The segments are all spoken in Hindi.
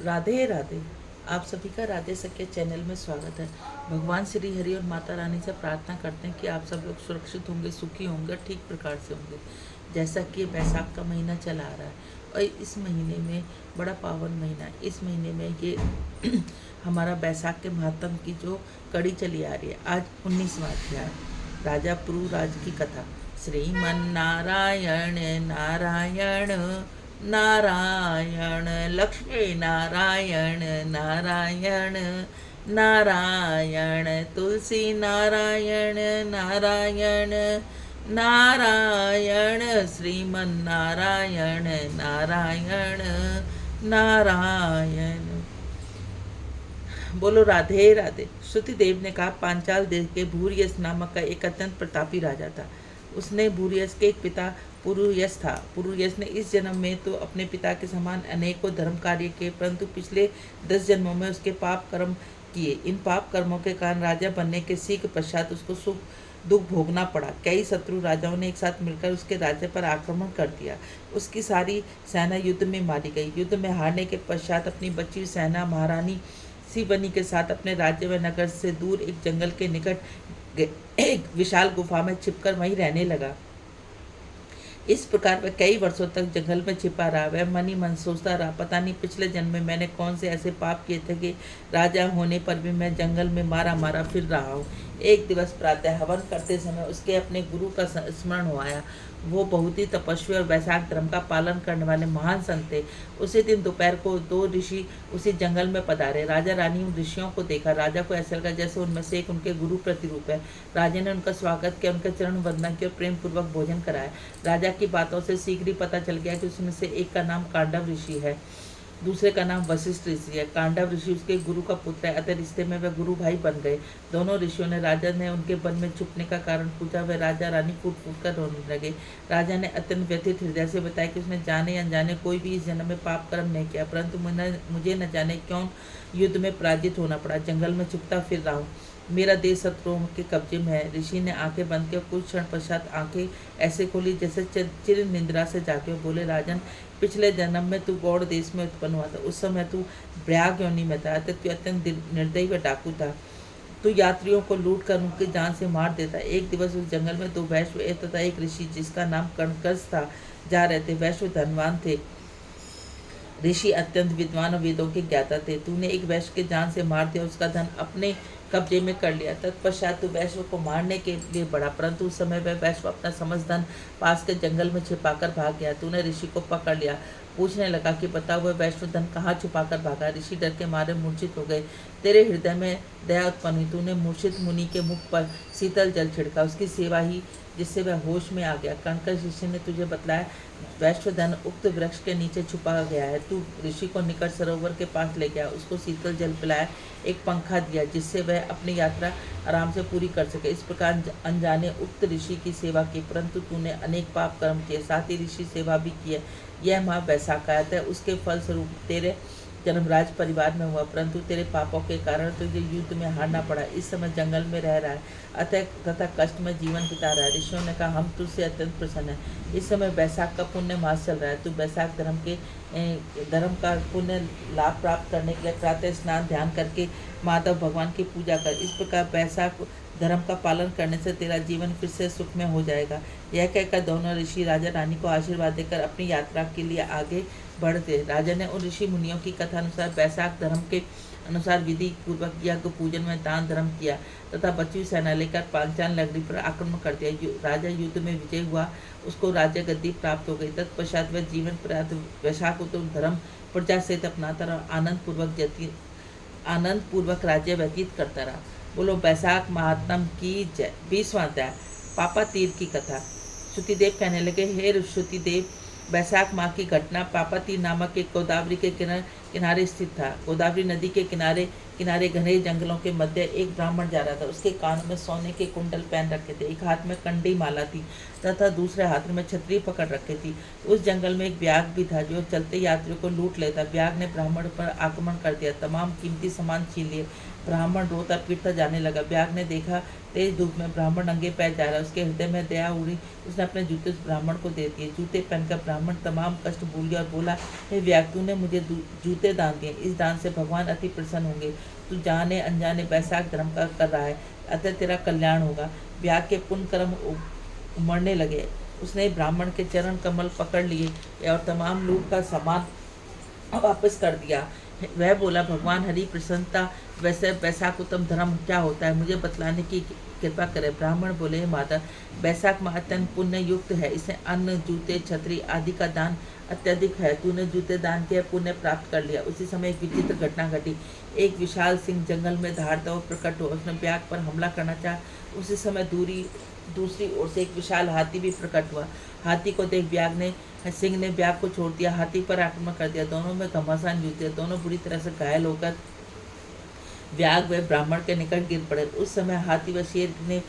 राधे राधे। आप सभी का राधे सख्य चैनल में स्वागत है। भगवान श्री हरि और माता रानी से प्रार्थना करते हैं कि आप सब लोग सुरक्षित होंगे, सुखी होंगे, ठीक प्रकार से होंगे। जैसा कि बैसाख का महीना चला आ रहा है और इस महीने में बड़ा पावन महीना है। इस महीने में ये हमारा बैसाख के महात्म की जो कड़ी चली आ रही है, आज 19वां अध्याय राजा पुरुराज की कथा। श्रीमन नारायण नारायण नारायण, लक्ष्मी नारायण नारायण नारायण, तुलसी नारायण नारायण नारायण, श्रीमन नारायण नारायण नारायण। बोलो राधे राधे। श्रुति देव ने कहा, पांचाल देश के भूरियस नामक का एक अत्यंत प्रतापी राजा था। उसने भूरियस के एक पिता पुरुयस था। पुरुयस ने इस जन्म में तो अपने पिता के समान अनेकों धर्म कार्य किए, परंतु पिछले 10 जन्मों में उसके पाप कर्म किए। इन पाप कर्मों के कारण राजा बनने के शीघ्र पश्चात उसको सुख दुख भोगना पड़ा। कई शत्रु राजाओं ने एक साथ मिलकर उसके राज्य पर आक्रमण कर दिया। उसकी सारी सेना युद्ध में मारी गई। युद्ध में हारने के पश्चात अपनी बची सेना महारानी शिवनी के साथ अपने राज्य व नगर से दूर एक जंगल के निकट एक विशाल गुफा में छिपकर वहीं रहने लगा। इस प्रकार वह कई वर्षों तक जंगल में छिपा रहा। वह मन ही मन सोचता रहा, पता नहीं पिछले जन्म में मैंने कौन से ऐसे पाप किए थे कि राजा होने पर भी मैं जंगल में मारा मारा फिर रहा हूँ। एक दिवस प्रातः हवन करते समय उसके अपने गुरु का स्मरण हो आया। वो बहुत ही तपस्वी और वैशाख धर्म का पालन करने वाले महान संत थे। उसी दिन दोपहर को 2 ऋषि उसी जंगल में पधारे। राजा रानी उन ऋषियों को देखा। राजा को ऐसा लगा जैसे उनमें से एक उनके गुरु प्रतिरूप है। राजा ने उनका स्वागत किया, उनके चरण वंदना किया और प्रेम पूर्वक भोजन कराया। राजा की बातों से शीघ्र ही पता चल गया कि उसमें से एक का नाम कांडव ऋषि है, दूसरे का नाम वशिष्ठ ऋषि है। कांडव ऋषि उसके गुरु का पुत्र है, अतः रिश्ते में वह गुरु भाई बन गए। दोनों ऋषियों ने राजा ने उनके वन में छुपने का कारण पूछा। वह राजा रानी फूट फूट कर रोने लगे। राजा ने अत्यंत व्यथित हृदय से बताया कि उसने जाने अनजाने कोई भी इस जन्म में पाप कर्म नहीं किया, परंतु मुझे न जाने क्यों युद्ध में पराजित होना पड़ा। जंगल में छुपता फिर रहा हूँ। मेरा देश शत्रुओं के कब्जे में है। ऋषि ने आंखें बंद कर कुछ क्षण पश्चात आंखें ऐसे खोली जैसे चिर निंद्रा से जाके बोले, राजन, पिछले जन्म में तू गौड़ देश में उत्पन्न हुआ था। उस समय तू प्रयाग योनि में था। तू अत्यंत निर्दयी व डाकू था। तू यात्रियों को लूट कर उनकी जान से मार देता। एक दिवस उस जंगल में 2 वैश्य तथा एक ऋषि जिसका नाम कणकस था जा रहे थे। वैश्य धनवान थे, ऋषि अत्यंत विद्वान और वेदों के ज्ञाता थे। तूने एक वैश्य के जान से मार दिया, उसका धन अपने कब्जे में कर लिया। तत्पश्चात तू वैश्य को मारने के लिए बढ़ा, परंतु उस समय वह वैश्य अपना समस्त धन पास के जंगल में छिपाकर भाग गया। तूने ऋषि को पकड़ लिया, पूछने लगा कि बताओ वह वैश्य धन कहाँ छुपाकर भागा। ऋषि डर के मारे मूर्छित हो गए। तेरे हृदय में दया उत्पन्न हुई। तूने मूर्छित मुनि के मुख पर शीतल जल छिड़का, उसकी सेवा ही जिससे वह होश में आ गया। कणकस ऋषि ने तुझे बतलाया वैश्य धन उक्त वृक्ष के नीचे छुपा गया है। तू ऋषि को निकट सरोवर के पास ले गया, उसको शीतल जल पिलाया, एक पंखा दिया जिससे वह अपनी यात्रा आराम से पूरी कर सके। इस प्रकार अनजाने उक्त ऋषि की सेवा की, परंतु तूने अनेक पाप कर्म किए, साथ ही ऋषि सेवा भी की है। यह माह वैशाख आया था। उसके फलस्वरूप तेरे जन्म राज परिवार में हुआ, परंतु तेरे पापों के कारण तुझे युद्ध में हारना पड़ा। इस समय जंगल में रह रहा है अतः तथा कष्ट में जीवन बिता रहा है। ऋषियों ने कहा, हम तुझसे अत्यंत प्रसन्न हैं। इस समय वैशाख का पुण्य मास चल रहा है। तू वैशाख धर्म का पुण्य लाभ प्राप्त करने के लिए प्रातः स्नान ध्यान करके माधव भगवान की पूजा कर। इस प्रकार वैशाख धर्म का पालन करने से तेरा जीवन फिर से सुख में हो जाएगा। यह कहकर दोनों ऋषि राजा रानी को आशीर्वाद देकर अपनी यात्रा के लिए आगे बढ़ते। राजा ने उन ऋषि मुनियों की कथा अनुसार वैशाख धर्म के अनुसार विधि पूर्वक यज्ञ पूजन में दान धर्म किया तथा बची सेना लेकर पांचाल नगरी पर आक्रमण कर दिया। राजा युद्ध में विजय हुआ, उसको राज्य गद्दी प्राप्त हो गई। तत्पश्चात वह जीवन पर्यंत वैशाख धर्म प्रजा सहित अपनाता रहा, आनंद पूर्वक राज्य व्यतीत करता रहा। बोलो वैशाख महात्म की जय। 20वां अध्याय पापा तीर की कथा। श्रुतिदेव कहने लगे, हे श्रुतिदेव, वैशाख माह की घटना पापा तीर नामक एक गोदावरी के किनारे स्थित था। गोदावरी नदी के किनारे किनारे घने जंगलों के मध्य एक ब्राह्मण जा रहा था। उसके कान में सोने के कुंडल पहन रखे थे, एक हाथ में कंडी माला थी तथा दूसरे हाथ में छतरी पकड़ रखी थी। उस जंगल में एक व्याघ्र भी था जो चलते यात्रियों को लूट लेता। व्याघ्र ने ब्राह्मण पर आक्रमण कर दिया, तमाम कीमती सामान छीन लिए। ब्राह्मण रोता पीटता जाने लगा। ब्याग ने देखा तेज धूप में ब्राह्मण नंगे पैर जा रहा है। उसके हृदय में दया उड़ी। उसने अपने जूते उस ब्राह्मण को दे दिए। जूते पहनकर ब्राह्मण तमाम कष्ट भूल गया और बोला, हे ब्याग, तूने मुझे जूते दान दिए। इस दान से भगवान अति प्रसन्न होंगे। तू जाने अनजाने बैसाख धर्म का कर रहा है, अतः तेरा कल्याण होगा। ब्याग के पुण्य कर्म उमड़ने लगे। उसने ब्राह्मण के चरण कमल पकड़ लिए और तमाम लोग का सामान वापस कर दिया। वह बोला, भगवान हरि प्रसन्नता वैसे बैसाख उत्तम धर्म क्या होता है, मुझे बतलाने की कृपा करें। ब्राह्मण बोले, हे माता, बैसाख में अत्यंत पुण्य युक्त है। इसे अन्न, जूते, छतरी आदि का दान अत्यधिक है। तूने जूते दान किया, पुण्य प्राप्त कर लिया। उसी समय एक विचित्र घटना घटी। एक विशाल सिंह जंगल में दहाड़ता हुआ प्रकट हुआ। उसने ब्याग पर हमला करना चाहा। उसी समय दूसरी ओर से एक विशाल हाथी भी प्रकट हुआ। हाथी को देख सिंह ने ब्याग को छोड़ दिया, हाथी पर आक्रमण कर दिया। दोनों में घमासान युद्ध हुआ। दोनों बुरी तरह से घायल होकर ब्याग व ब्राह्मण के निकट गिर पड़े। उस समय हाथी व शेर ने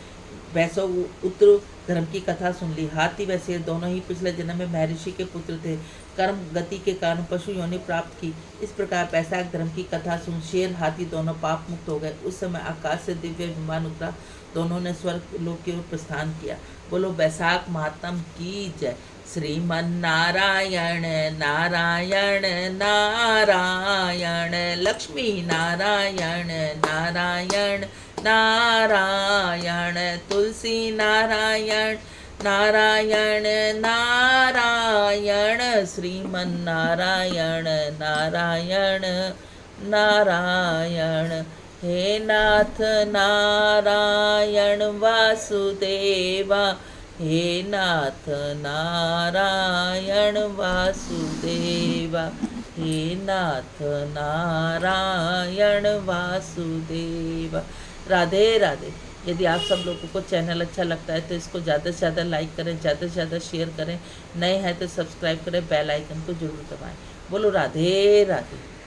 वैसो उत्तर धर्म की कथा सुन ली। हाथी व शेर दोनों ही पिछले जन्म में महर्षि के पुत्र थे। कर्म गति के कारण पशु योनि प्राप्त की। इस प्रकार बैसाख धर्म की कथा सुन शेर हाथी दोनों पाप मुक्त हो गए। उस समय आकाश से दिव्य विमान उतरा। दोनों ने स्वर्ग लोक की ओर प्रस्थान किया। बोलो बैसाख महात्म की जय। श्रीमन नारायण नारायण नारायण, लक्ष्मी नारायण नारायण नारायण, तुलसी नारायण नारायण नारायण, श्रीमन नारायण नारायण नारायण। हे नाथ नारायण वासुदेवा, हे नाथ नारायण वासुदेवा, हे नाथ नारायण वासुदेवा। राधे राधे। यदि आप सब लोगों को चैनल अच्छा लगता है तो इसको ज़्यादा से ज़्यादा लाइक करें, ज़्यादा से ज़्यादा शेयर करें। नए हैं तो सब्सक्राइब करें, बेल आइकन को जरूर दबाएं। बोलो राधे राधे।